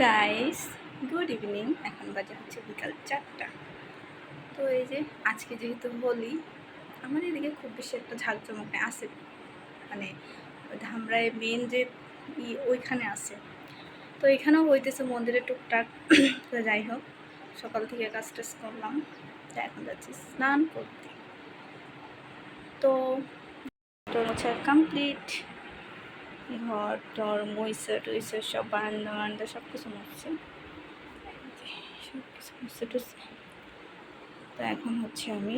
Guys, good evening. এখন বাজে হচ্ছে বিকাল 4টা। তো এই যে আজকে যেহেতু হোলি, আমার এদিকে খুব বেশি একটা ঝাঁকজমক আছে, মানে ধামরায় মেন যে ওইখানে আছে। তো এখানেও হইতেছে মন্দিরে টুকটাক। তো যাই হোক, সকাল থেকে কাজ টাজ করলাম, তো এখন যাচ্ছি স্নান করতে। তো হচ্ছে কমপ্লিট, ঘর টর মইসা টইসা সব বারান্দা সব কিছু মুছছে, সব কিছু মুছছে টুছে। তো এখন হচ্ছে আমি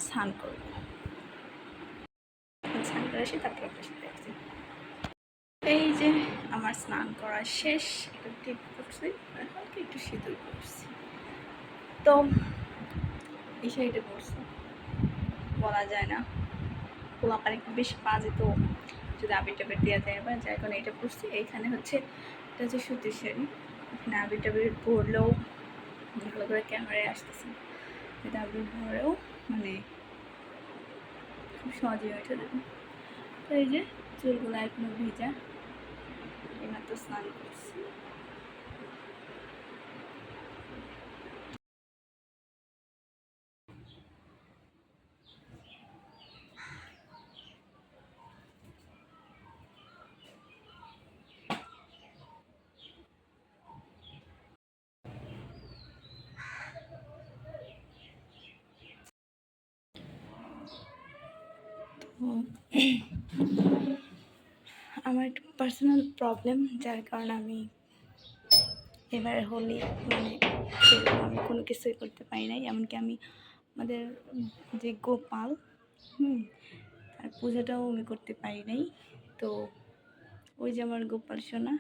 স্নান করবো, স্নান করে আসি, তারপর আপনার সাথে আসছি। এই যে আমার স্নান করা শেষ, একটু টিপ করছি, হালকা একটু সিঁদুর করছি। তো এই শাড়িটা পরছি, বলা যায় না, পোলাপান একটু বেশি বাজে, তো যদি আবির টাবির দেওয়া যায় বা যাই কোনো এটা পরছি। এইখানে হচ্ছে এটা হচ্ছে সুতির শাড়ি, এখানে আবির টাবির পরলেও ভালো করে ক্যামেরায় আসতেছে, এটা আবির পরেও মানে খুব সহজেই উঠে দেবে। তো এই যে চুলগুলো এখনো ভিজা, এইমাত্র স্নান করছি। আমার একটু পার্সোনাল প্রবলেম, যার কারণে আমি এবার হোলি মানে আমি কোনো কিছুই করতে পারি নাই। এমনকি আমি আমাদের যে গোপাল তার পূজাটাও আমি করতে পারি নাই। তো ওই যে আমার গোপাল সোনা,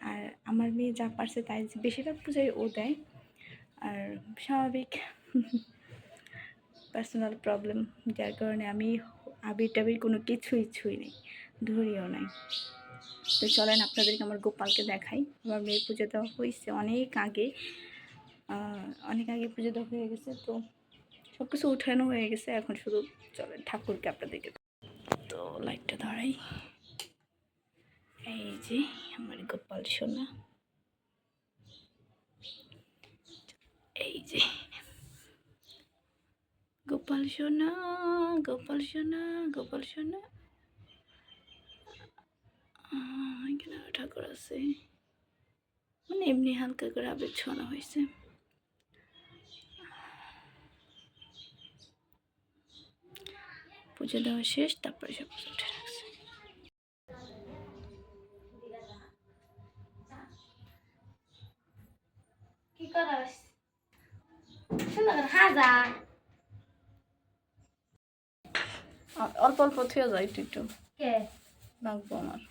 আর আমার মেয়ে যা পারছে তাই বেশিরভাগ পূজায় ও দেয়। আর স্বাভাবিক পার্সোনাল প্রবলেম, যার কারণে আমি আবির টাবির কোনো কিছুই ছুঁই নেই, ধরিও নাই। তো চলেন আপনাদেরকে আমার গোপালকে দেখাই। আমার মেয়ের পুজো দেওয়া হয়েছে অনেক আগে পুজো দেওয়া হয়ে গেছে, তো সব কিছু উঠানো হয়ে গেছে। এখন শুধু চলেন ঠাকুরকে আপনাদেরকে। তো লাইটটা ধরাই, এই যে আমার গোপাল সোনা, এই যে গোপাল সোনা, গোপাল সোনা, গোপাল সোনা। এখানে ঠাকুর আছে, মানে এমনি হালকা করে আবির ছোঁয়ানো হয়েছে। পুজো দেওয়া শেষ, তারপরে সব কিছু উঠে রাখছে। কি করাস? অল্প অল্প থুয়ে যায়, একটু একটু লাগবো আমার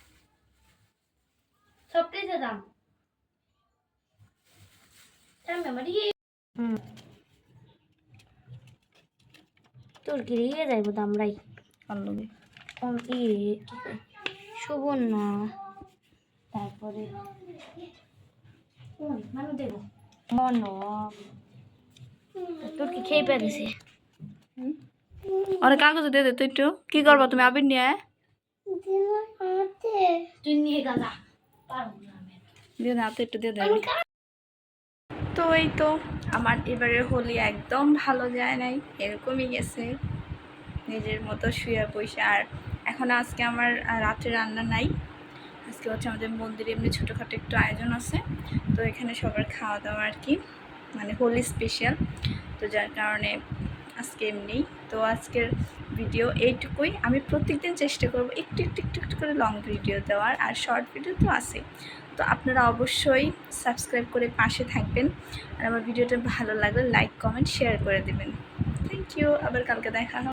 সবটাই দাম। তোর কি রেগে যাইব দামরাই আল্লগে সুবর্ণা, তারপরে দেব মন, তোর কি খেয়ে পেয়ে গেছে। অনেক কাগজ দিয়ে দে, তুই একটু কি করবো তুমি আবির নিয়ে? তুই নিয়ে গাজা দিয়ে দে, হাতে একটু দিয়ে দে। তো এই তো আমার এবারের হোলি একদম ভালো যায় নাই, এরকমই গেছে, নিজের মতো শুয়ে বসে। আর এখন আজকে আমার রাত্রে রান্না নাই, আজকে হচ্ছে আমাদের মন্দিরে এমনি ছোটোখাটো একটু আয়োজন আছে, তো এখানে সবার খাওয়া দাওয়া আর কি, মানে হোলি স্পেশাল। তো যার কারণে আজকে এমনি। তো আজকের ভিডিও এইটুকুই। আমি প্রত্যেকদিন চেষ্টা করব একটু একটু একটু একটু করে লং ভিডিও দেওয়ার, আর শর্ট ভিডিও তো আছে। তো আপনারা অবশ্যই সাবস্ক্রাইব করে পাশে থাকবেন, আর আমার ভিডিওটা ভালো লাগলে লাইক কমেন্ট শেয়ার করে দেবেন। থ্যাংক ইউ, আবার কালকে দেখা হবে।